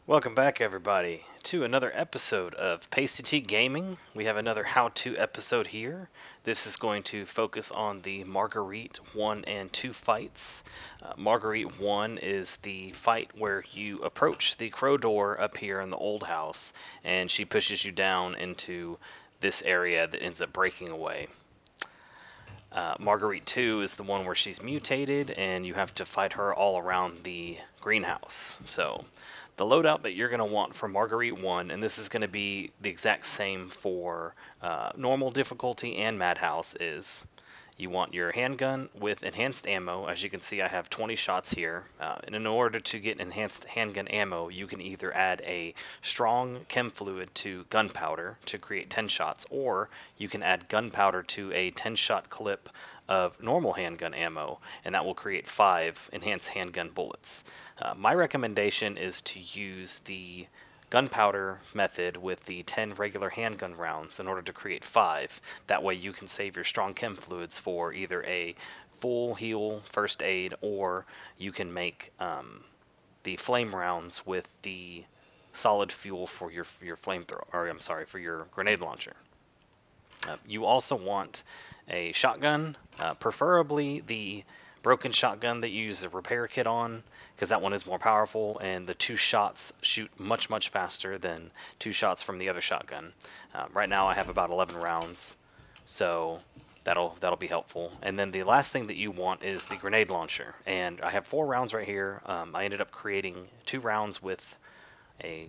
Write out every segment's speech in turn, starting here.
Welcome back, everybody, to another episode of Pasty-T Gaming. We have another how-to episode here. This is going to focus on the Marguerite 1 and 2 fights. Marguerite 1 is the fight where you approach the crow door up here in the old house, and she pushes you down into this area that ends up breaking away. Marguerite 2 is the one where she's mutated, and you have to fight her all around the greenhouse. So, the loadout that you're going to want for Marguerite 1, and this is going to be the exact same for normal difficulty and Madhouse, is you want your handgun with enhanced ammo. As you can see, I have 20 shots here. And in order to get enhanced handgun ammo, you can either add a strong chem fluid to gunpowder to create 10 shots, or you can add gunpowder to a 10-shot clip of normal handgun ammo, and that will create 5 enhanced handgun bullets. My recommendation is to use the gunpowder method with the 10 regular handgun rounds in order to create 5. That way you can save your strong chem fluids for either a full heal first aid, or you can make the flame rounds with the solid fuel for your flamethrower, or I'm sorry, for your grenade launcher. You also want a shotgun, preferably the broken shotgun that you use the repair kit on, because that one is more powerful, and the 2 shots shoot much faster than 2 shots from the other shotgun. Right now I have about 11 rounds, so that'll be helpful. And then the last thing that you want is the grenade launcher, and I have 4 rounds right here. I ended up creating 2 rounds with a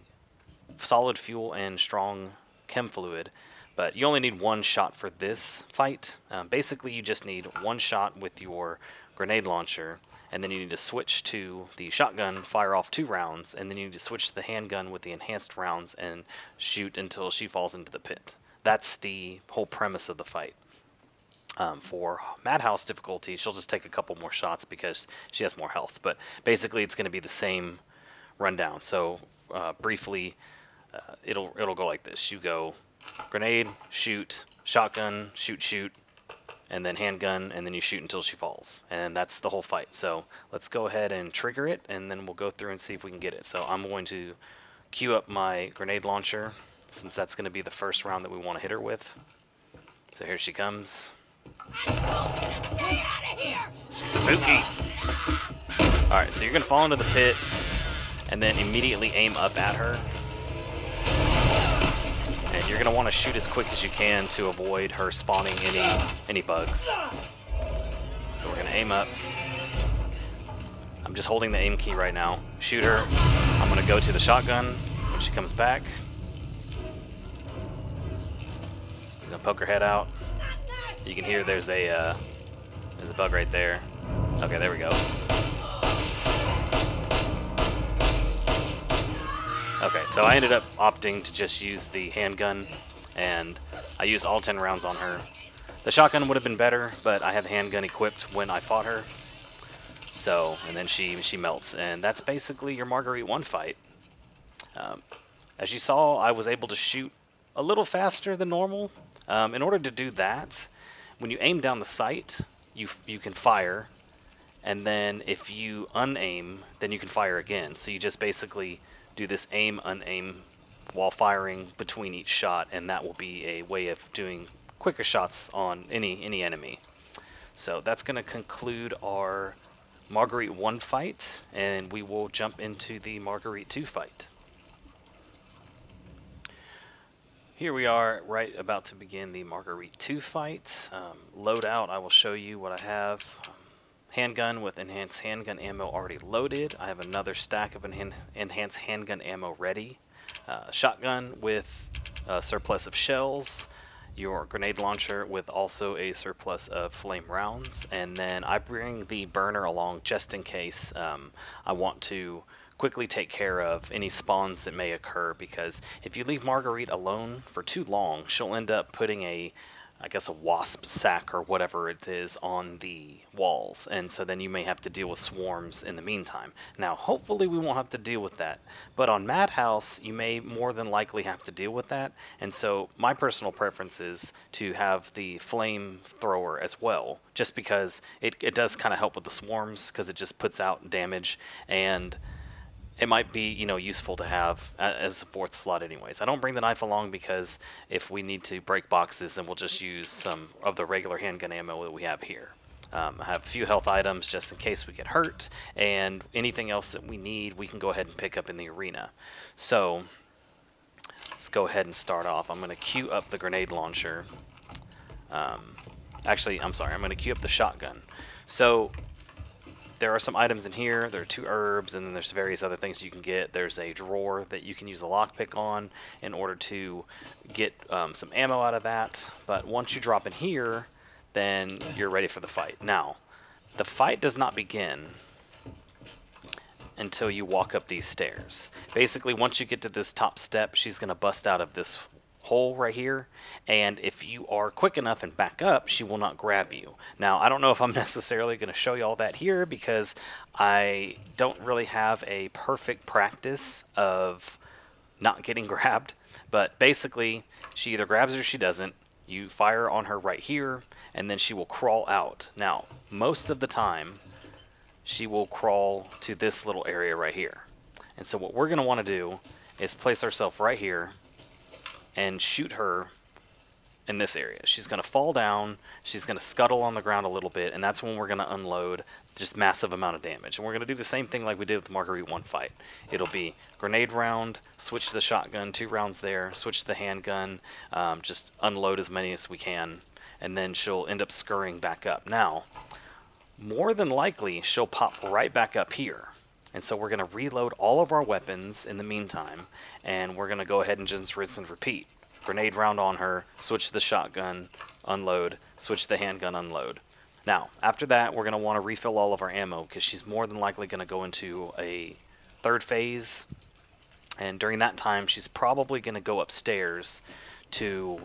solid fuel and strong chem fluid, but you only need 1 shot for this fight. Basically you just need 1 shot with your grenade launcher, and then you need to switch to the shotgun, fire off 2 rounds, and then you need to switch to the handgun with the enhanced rounds and shoot until she falls into the pit. That's the whole premise of the fight. For Madhouse difficulty, she'll just take a couple more shots because she has more health, but basically it's going to be the same rundown. So briefly, it'll go like this. You go grenade, shoot, shotgun, shoot, and then handgun, and then you shoot until she falls. And that's the whole fight. So let's go ahead and trigger it, and then we'll go through and see if we can get it. So I'm going to queue up my grenade launcher, since that's going to be the first round that we want to hit her with. So here she comes. She's spooky. Alright, so you're going to fall into the pit, and then immediately aim up at her. And you're going to want to shoot as quick as you can to avoid her spawning any bugs. So we're going to aim up. I'm just holding the aim key right now. Shoot her. I'm going to go to the shotgun when she comes back. I'm going to poke her head out. You can hear there's a bug right there. Okay, there we go. Okay, so I ended up opting to just use the handgun, and I used all 10 rounds on her. The shotgun would have been better, but I had the handgun equipped when I fought her. So, and then she melts, and that's basically your Marguerite 1 fight. As you saw, I was able to shoot a little faster than normal. In order to do that, when you aim down the sight, you can fire, and then if you unaim, then you can fire again. So you just basically do this aim, unaim while firing between each shot, and that will be a way of doing quicker shots on any enemy. So that's going to conclude our Marguerite 1 fight, and we will jump into the Marguerite 2 fight. Here we are, right about to begin the Marguerite 2 fight. Loadout, I will show you what I have. Handgun with enhanced handgun ammo already loaded. I have another stack of enhanced handgun ammo ready. Shotgun with a surplus of shells. Your grenade launcher with also a surplus of flame rounds. And then I bring the burner along just in case I want to quickly take care of any spawns that may occur, because if you leave Marguerite alone for too long, she'll end up putting a wasp sack or whatever it is on the walls, and so then you may have to deal with swarms in the meantime. Now, hopefully we won't have to deal with that, but on Madhouse, you may more than likely have to deal with that, and so my personal preference is to have the flamethrower as well, just because it does kind of help with the swarms, because it just puts out damage, and it might be, you know, useful to have as a fourth slot anyways. I don't bring the knife along because if we need to break boxes, then we'll just use some of the regular handgun ammo that we have here. I have a few health items just in case we get hurt, and anything else that we need, we can go ahead and pick up in the arena. So let's go ahead and start off. I'm going to queue up the grenade launcher. Actually, I'm sorry, I'm going to queue up the shotgun. So there are some items in here. There are 2 herbs, and then there's various other things you can get. There's a drawer that you can use a lockpick on in order to get some ammo out of that. But once you drop in here, then you're ready for the fight. Now, the fight does not begin until you walk up these stairs. Basically, once you get to this top step, she's going to bust out of this hole right here, and if you are quick enough and back up, she will not grab you. Now, I don't know if I'm necessarily going to show you all that here because I don't really have a perfect practice of not getting grabbed, but basically she either grabs or she doesn't. You fire on her right here, and then she will crawl out. Now, most of the time she will crawl to this little area right here, and so what we're going to want to do is place ourselves right here and shoot her in this area. She's going to fall down, she's going to scuttle on the ground a little bit, and that's when we're going to unload just massive amount of damage. And we're going to do the same thing like we did with the Marguerite 1 fight. It'll be grenade round, switch to the shotgun, 2 rounds there, switch to the handgun, just unload as many as we can, and then she'll end up scurrying back up. Now, more than likely, she'll pop right back up here. And so we're going to reload all of our weapons in the meantime, and we're going to go ahead and just rinse and repeat. Grenade round on her, switch to the shotgun, unload, switch to the handgun, unload. Now, after that, we're going to want to refill all of our ammo because she's more than likely going to go into a 3rd phase, and during that time, she's probably going to go upstairs to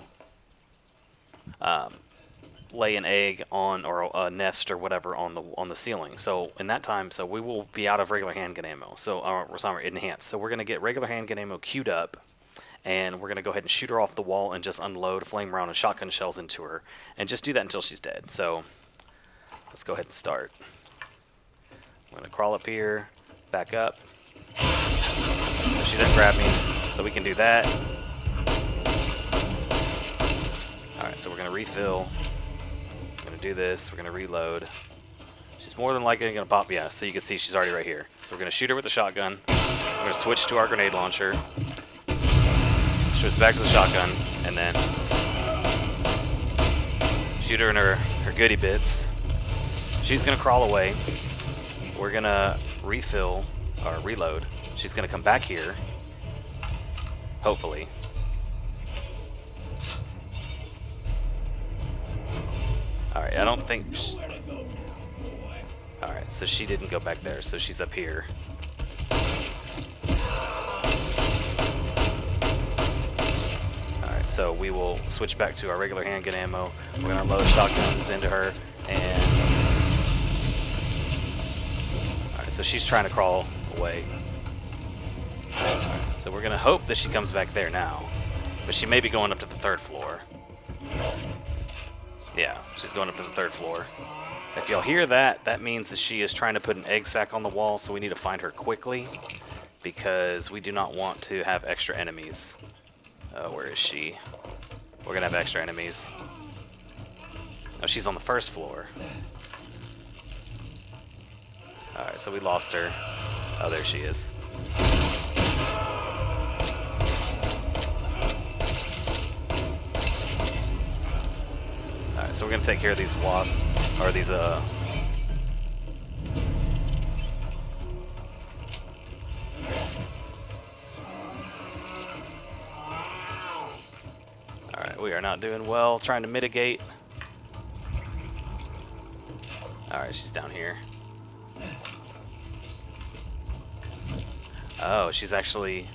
lay an egg on, or a nest or whatever on the ceiling. So in that time, so we will be out of regular handgun ammo. So sorry, enhanced. So we're gonna get regular handgun ammo queued up, and we're gonna go ahead and shoot her off the wall and just unload flame round and shotgun shells into her, and just do that until she's dead. So let's go ahead and start. I'm gonna crawl up here, back up. So she doesn't grab me, so we can do that. All right, so we're gonna refill. Do this, we're going to reload. She's more than likely going to pop, yeah, so you can see she's already right here. So we're going to shoot her with the shotgun. We're going to switch to our grenade launcher. Switch back to the shotgun, and then shoot her in her goodie bits. She's going to crawl away. We're going to refill, or reload. She's going to come back here, hopefully. Alright, I don't think... Alright, so she didn't go back there, so she's up here. Alright, so we will switch back to our regular handgun ammo. We're going to unload shotguns into her, and... Alright, so she's trying to crawl away. Alright, so we're going to hope that she comes back there now. But she may be going up to the 3rd floor. Yeah, she's going up to the 3rd floor. If y'all hear that, that means that she is trying to put an egg sac on the wall, so we need to find her quickly, because we do not want to have extra enemies. Where is she? We're going to have extra enemies. Oh, she's on the 1st floor. Alright, so we lost her. Oh, there she is. Alright, so we're going to take care of these wasps, or these, Alright, we are not doing well, trying to mitigate. Alright, she's down here. Oh, she's actually...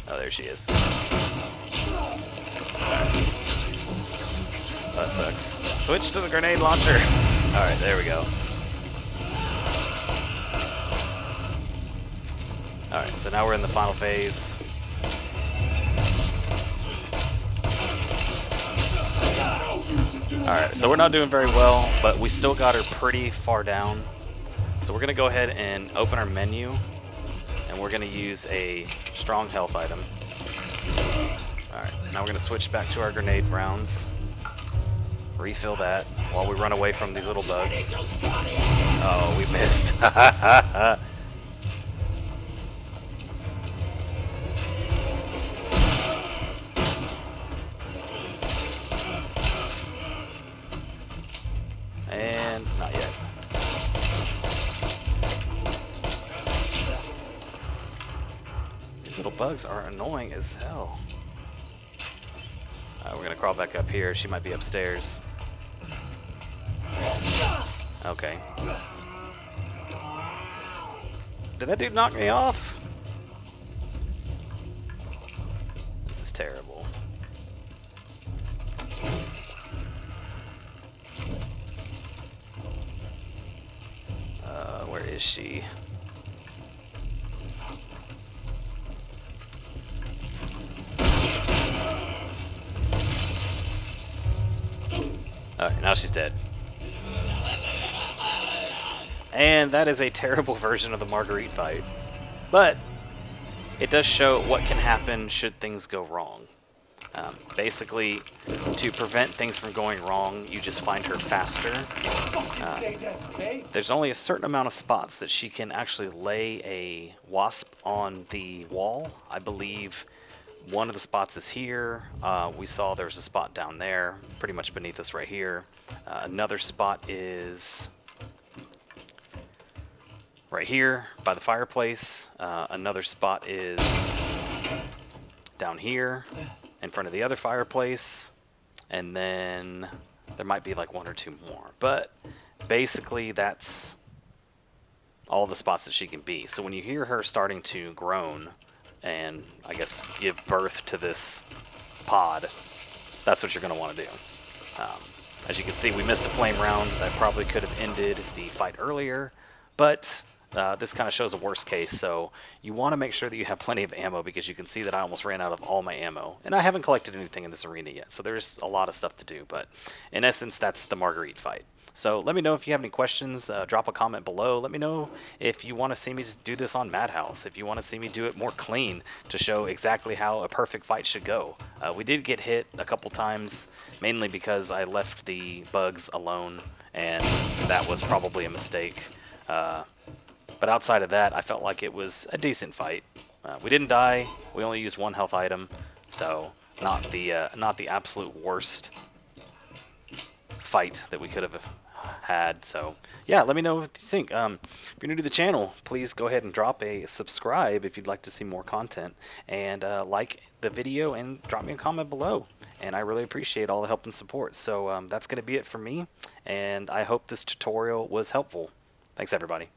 Oh, there she is. That sucks. Switch to the grenade launcher. Alright, there we go. Alright, so now we're in the final phase. Alright, so we're not doing very well, but we still got her pretty far down. So So we're going to go ahead and open our menu, and we're going to use a strong health item. Alright, now we're going to switch back to our grenade rounds. Refill that while we run away from these little bugs. Oh, we missed. And not yet. These little bugs are annoying as hell. We're gonna crawl back up here. She might be upstairs. Okay. Did that dude knock me off? This is terrible. Where is she? Alright, now she's dead. And that is a terrible version of the Marguerite fight. But it does show what can happen should things go wrong. Basically, to prevent things from going wrong, you just find her faster. There's only a certain amount of spots that she can actually lay a wasp on the wall. I believe one of the spots is here. We saw there's a spot down there, pretty much beneath us right here. Another spot is right here by the fireplace. Another spot is down here in front of the other fireplace. And then there might be like one or two more. But basically that's all the spots that she can be. So when you hear her starting to groan and I guess give birth to this pod, that's what you're going to want to do. As you can see, we missed a flame round. That probably could have ended the fight earlier, but this kind of shows a worst case, so you want to make sure that you have plenty of ammo, because you can see that I almost ran out of all my ammo, and I haven't collected anything in this arena yet, so there's a lot of stuff to do, but in essence, that's the Marguerite fight. So let me know if you have any questions. Drop a comment below. Let me know if you want to see me just do this on Madhouse, if you want to see me do it more clean to show exactly how a perfect fight should go. We did get hit a couple times, mainly because I left the bugs alone, and that was probably a mistake. But outside of that, I felt like it was a decent fight. We didn't die. We only used one health item, so not the absolute worst fight that we could have had. So yeah, let me know what you think. If you're new to the channel, please go ahead and drop a subscribe if you'd like to see more content, and like the video and drop me a comment below, and I really appreciate all the help and support. So that's going to be it for me, and I hope this tutorial was helpful. Thanks everybody.